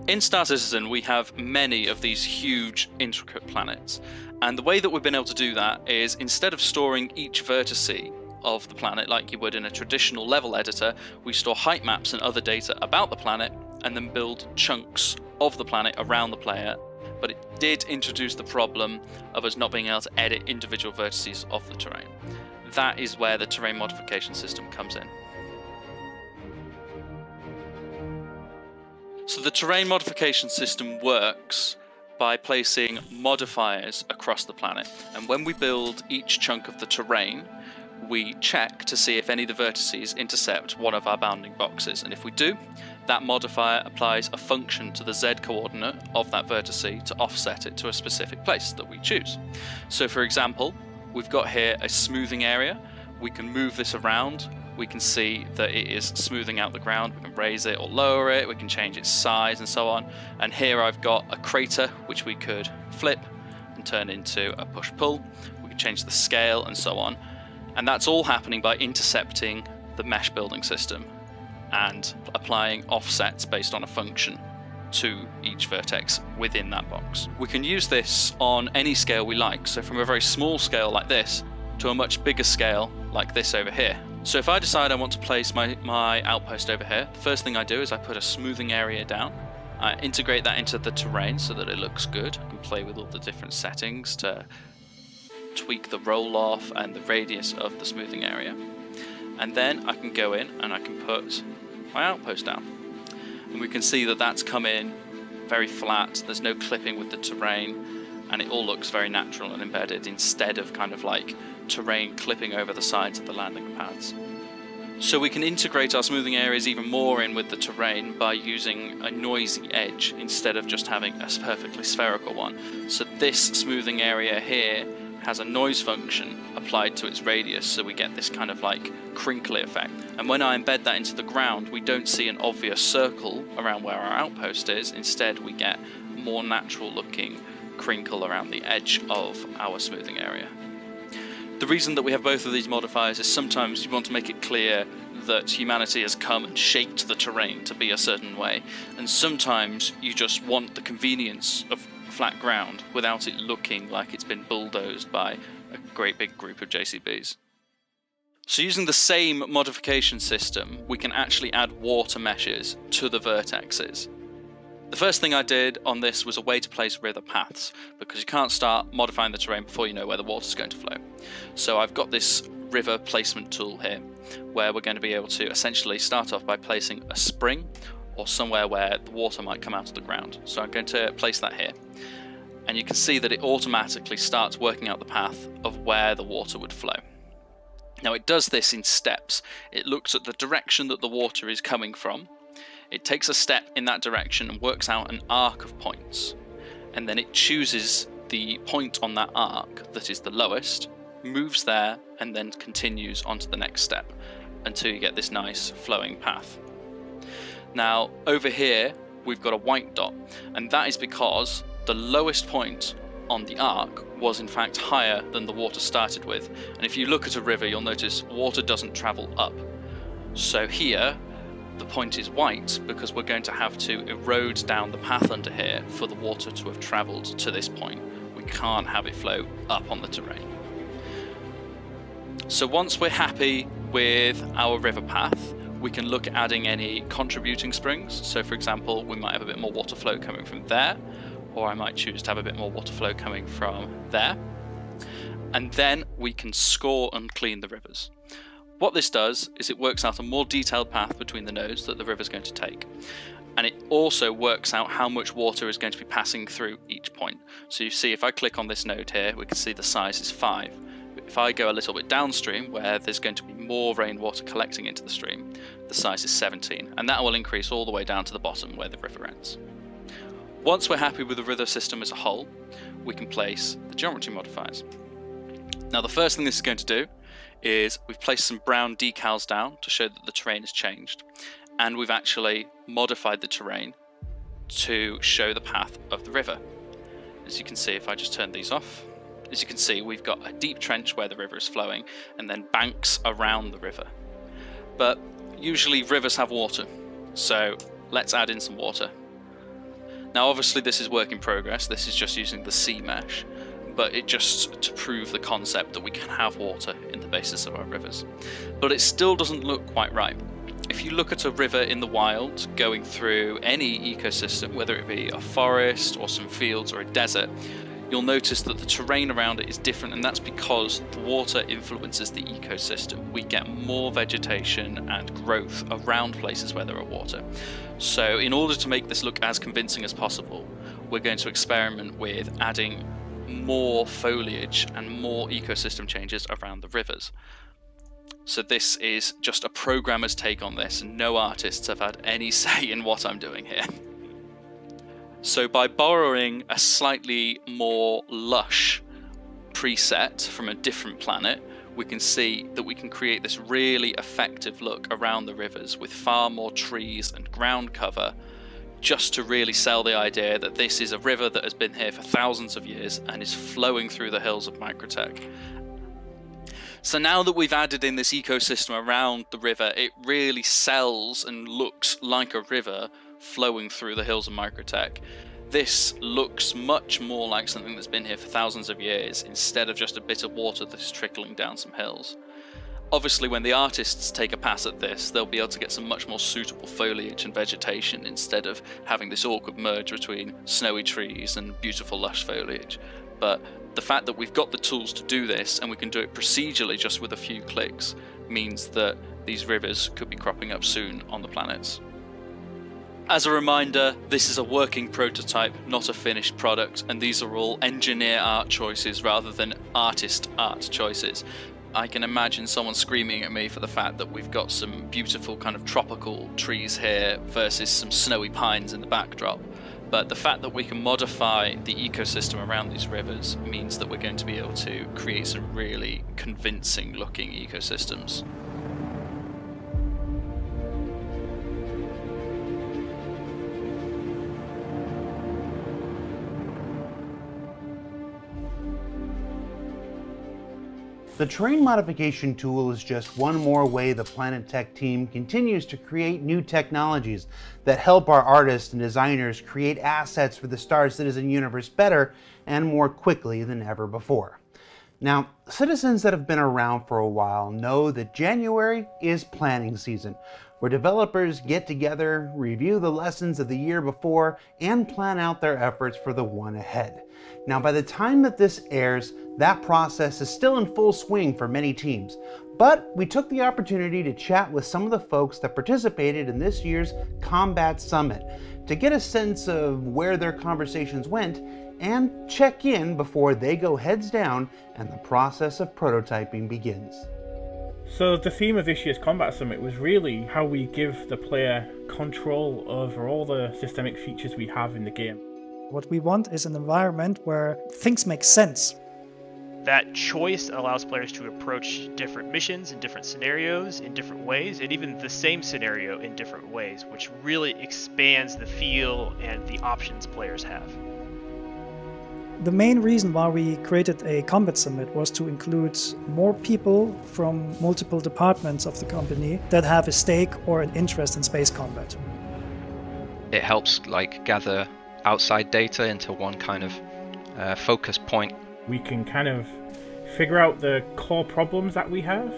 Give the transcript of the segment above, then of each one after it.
In Star Citizen, we have many of these huge, intricate planets. And the way that we've been able to do that is, instead of storing each vertice of the planet like you would in a traditional level editor, we store height maps and other data about the planet and then build chunks of the planet around the player. But it did introduce the problem of us not being able to edit individual vertices of the terrain. That is where the terrain modification system comes in. So the terrain modification system works by placing modifiers across the planet. And when we build each chunk of the terrain, we check to see if any of the vertices intercept one of our bounding boxes. And if we do, that modifier applies a function to the z coordinate of that vertice to offset it to a specific place that we choose. So for example, we've got here a smoothing area. We can move this around. We can see that it is smoothing out the ground. We can raise it or lower it. We can change its size and so on. And here I've got a crater which we could flip and turn into a push-pull. We can change the scale and so on. And that's all happening by intercepting the mesh building system and applying offsets based on a function to each vertex within that box. We can use this on any scale we like. So from a very small scale like this to a much bigger scale like this over here. So if I decide I want to place my outpost over here, the first thing I do is I put a smoothing area down. I integrate that into the terrain so that it looks good. I can play with all the different settings to tweak the roll-off and the radius of the smoothing area. And then I can go in and I can put my outpost down. And we can see that that's come in very flat, there's no clipping with the terrain, and it all looks very natural and embedded instead of kind of like terrain clipping over the sides of the landing pads. So we can integrate our smoothing areas even more in with the terrain by using a noisy edge instead of just having a perfectly spherical one. So this smoothing area here has a noise function applied to its radius, so we get this kind of like crinkly effect. And when I embed that into the ground, we don't see an obvious circle around where our outpost is. Instead, we get more natural looking crinkle around the edge of our smoothing area. The reason that we have both of these modifiers is sometimes you want to make it clear that humanity has come and shaped the terrain to be a certain way, and sometimes you just want the convenience of flat ground without it looking like it's been bulldozed by a great big group of JCBs. So using the same modification system, we can actually add water meshes to the vertexes. The first thing I did on this was a way to place river paths, because you can't start modifying the terrain before you know where the water's going to flow. So I've got this river placement tool here, where we're going to be able to essentially start off by placing a spring or somewhere where the water might come out of the ground. So I'm going to place that here. And you can see that it automatically starts working out the path of where the water would flow. Now it does this in steps. It looks at the direction that the water is coming from. It takes a step in that direction and works out an arc of points. And then it chooses the point on that arc that is the lowest, moves there, and then continues on to the next step until you get this nice flowing path. Now over here we've got a white dot, and that is because the lowest point on the arc was in fact higher than the water started with. And if you look at a river, you'll notice water doesn't travel up. So here the point is white because we're going to have to erode down the path under here for the water to have travelled to this point. We can't have it flow up on the terrain. So once we're happy with our river path, we can look at adding any contributing springs. So for example, we might have a bit more water flow coming from there, or I might choose to have a bit more water flow coming from there. And then we can score and clean the rivers. What this does is it works out a more detailed path between the nodes that the river is going to take. And it also works out how much water is going to be passing through each point. So you see, if I click on this node here, we can see the size is 5. If I go a little bit downstream, where there's going to be more rainwater collecting into the stream, the size is 17, and that will increase all the way down to the bottom where the river ends. Once we're happy with the river system as a whole, we can place the geometry modifiers. Now the first thing this is going to do is we've placed some brown decals down to show that the terrain has changed, and we've actually modified the terrain to show the path of the river. As you can see, if I just turn these off, as you can see, we've got a deep trench where the river is flowing and then banks around the river. But usually rivers have water, so let's add in some water. Now obviously this is work in progress, this is just using the sea mesh, but it just to prove the concept that we can have water in the basis of our rivers. But it still doesn't look quite right. If you look at a river in the wild going through any ecosystem, whether it be a forest or some fields or a desert, you'll notice that the terrain around it is different, and that's because the water influences the ecosystem. We get more vegetation and growth around places where there are water. So in order to make this look as convincing as possible, we're going to experiment with adding more foliage and more ecosystem changes around the rivers. So this is just a programmer's take on this, and no artists have had any say in what I'm doing here. So by borrowing a slightly more lush preset from a different planet, we can see that we can create this really effective look around the rivers with far more trees and ground cover, just to really sell the idea that this is a river that has been here for thousands of years and is flowing through the hills of Microtech. So now that we've added in this ecosystem around the river, it really sells and looks like a river flowing through the hills of Microtech. This looks much more like something that's been here for thousands of years, instead of just a bit of water that is trickling down some hills. Obviously, when the artists take a pass at this, they'll be able to get some much more suitable foliage and vegetation instead of having this awkward merge between snowy trees and beautiful lush foliage. But the fact that we've got the tools to do this, and we can do it procedurally just with a few clicks, means that these rivers could be cropping up soon on the planets. As a reminder, this is a working prototype, not a finished product, and these are all engineer art choices rather than artist art choices. I can imagine someone screaming at me for the fact that we've got some beautiful kind of tropical trees here versus some snowy pines in the backdrop. But the fact that we can modify the ecosystem around these rivers means that we're going to be able to create some really convincing looking ecosystems. The terrain modification tool is just one more way the Planet Tech team continues to create new technologies that help our artists and designers create assets for the Star Citizen universe better and more quickly than ever before. Now, citizens that have been around for a while know that January is planning season, where developers get together, review the lessons of the year before, and plan out their efforts for the one ahead. Now, by the time that this airs, that process is still in full swing for many teams, but we took the opportunity to chat with some of the folks that participated in this year's Combat Summit to get a sense of where their conversations went and check in before they go heads down and the process of prototyping begins. So the theme of this year's Combat Summit was really how we give the player control over all the systemic features we have in the game. What we want is an environment where things make sense. That choice allows players to approach different missions and different scenarios in different ways, and even the same scenario in different ways, which really expands the feel and the options players have. The main reason why we created a Combat Summit was to include more people from multiple departments of the company that have a stake or an interest in space combat. It helps gather outside data into one kind of focus point. We can kind of figure out the core problems that we have,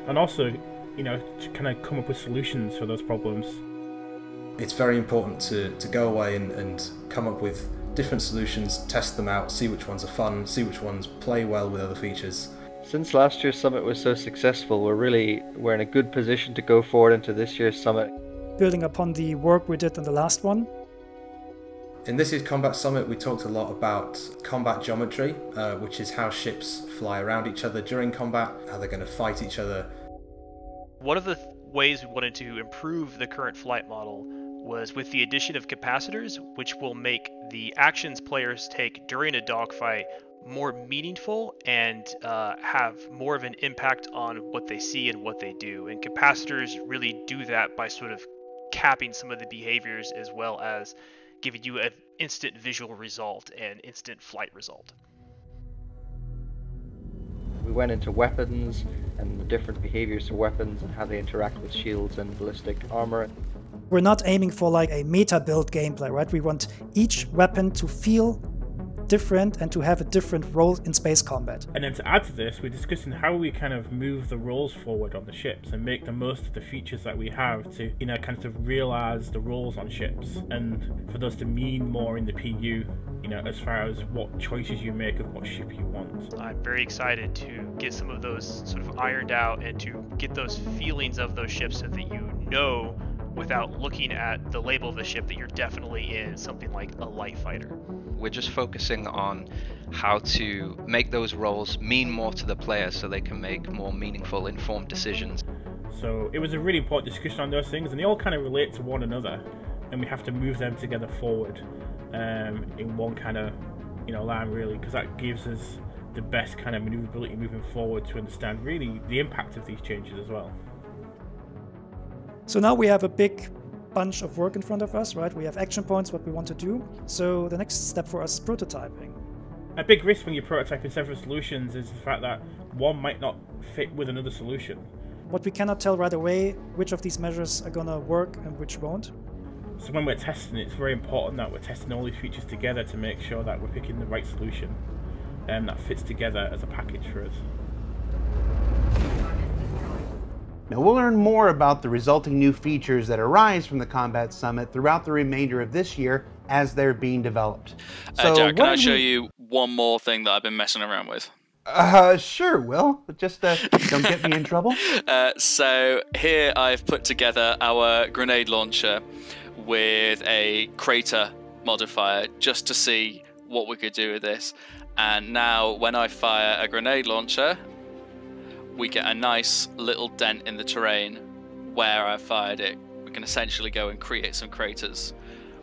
and also, to kind of come up with solutions for those problems. It's very important to go away and come up with different solutions, test them out, see which ones are fun, see which ones play well with other features. Since last year's summit was so successful, we're in a good position to go forward into this year's summit. Building upon the work we did in the last one. In this year's Combat Summit, we talked a lot about combat geometry, which is how ships fly around each other during combat, how they're going to fight each other. One of the ways we wanted to improve the current flight model was with the addition of capacitors, which will make the actions players take during a dogfight more meaningful and have more of an impact on what they see and what they do. And capacitors really do that by sort of capping some of the behaviors as well as giving you an instant visual result and instant flight result. We went into weapons and the different behaviors of weapons and how they interact with shields and ballistic armor. We're not aiming for like a meta build gameplay, right? We want each weapon to feel different and to have a different role in space combat. And then to add to this, we're discussing how we kind of move the roles forward on the ships and make the most of the features that we have to, you know, kind of realize the roles on ships and for those to mean more in the PU, you know, as far as what choices you make of what ship you want. I'm very excited to get some of those sort of ironed out and to get those feelings of those ships so that you know without looking at the label of the ship that you're definitely in something like a light fighter. We're just focusing on how to make those roles mean more to the player so they can make more meaningful, informed decisions. So it was a really important discussion on those things, and they all kind of relate to one another, and we have to move them together forward in one kind of, you know, line really, because that gives us the best kind of maneuverability moving forward to understand really the impact of these changes as well. So now we have a big bunch of work in front of us, right? We have action points, what we want to do. So the next step for us is prototyping. A big risk when you're prototyping several solutions is the fact that one might not fit with another solution. What we cannot tell right away, which of these measures are gonna work and which won't. So when we're testing, it's very important that we're testing all these features together to make sure that we're picking the right solution and that fits together as a package for us. Now we'll learn more about the resulting new features that arise from the Combat Summit throughout the remainder of this year as they're being developed. So Jack, can I show you one more thing that I've been messing around with? Sure, Will. Just don't get me in trouble. So here I've put together our grenade launcher with a crater modifier just to see what we could do with this. And now when I fire a grenade launcher, we get a nice little dent in the terrain where I fired it. We can essentially go and create some craters.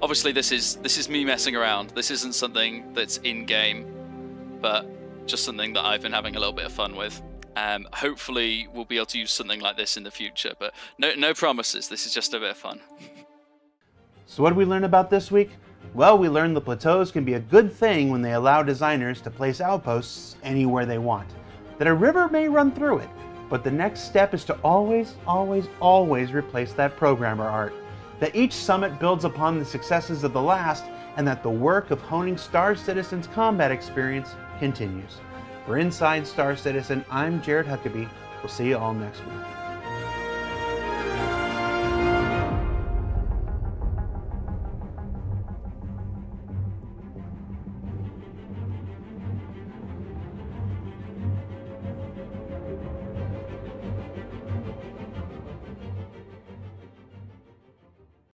Obviously this is me messing around. This isn't something that's in-game, but just something that I've been having a little bit of fun with. Hopefully we'll be able to use something like this in the future, but no promises. This is just a bit of fun. So what did we learn about this week? Well, we learned the plateaus can be a good thing when they allow designers to place outposts anywhere they want. That a river may run through it, but the next step is to always, always, always replace that programmer art. That each summit builds upon the successes of the last, and that the work of honing Star Citizen's combat experience continues. For Inside Star Citizen, I'm Jared Huckabee. We'll see you all next week.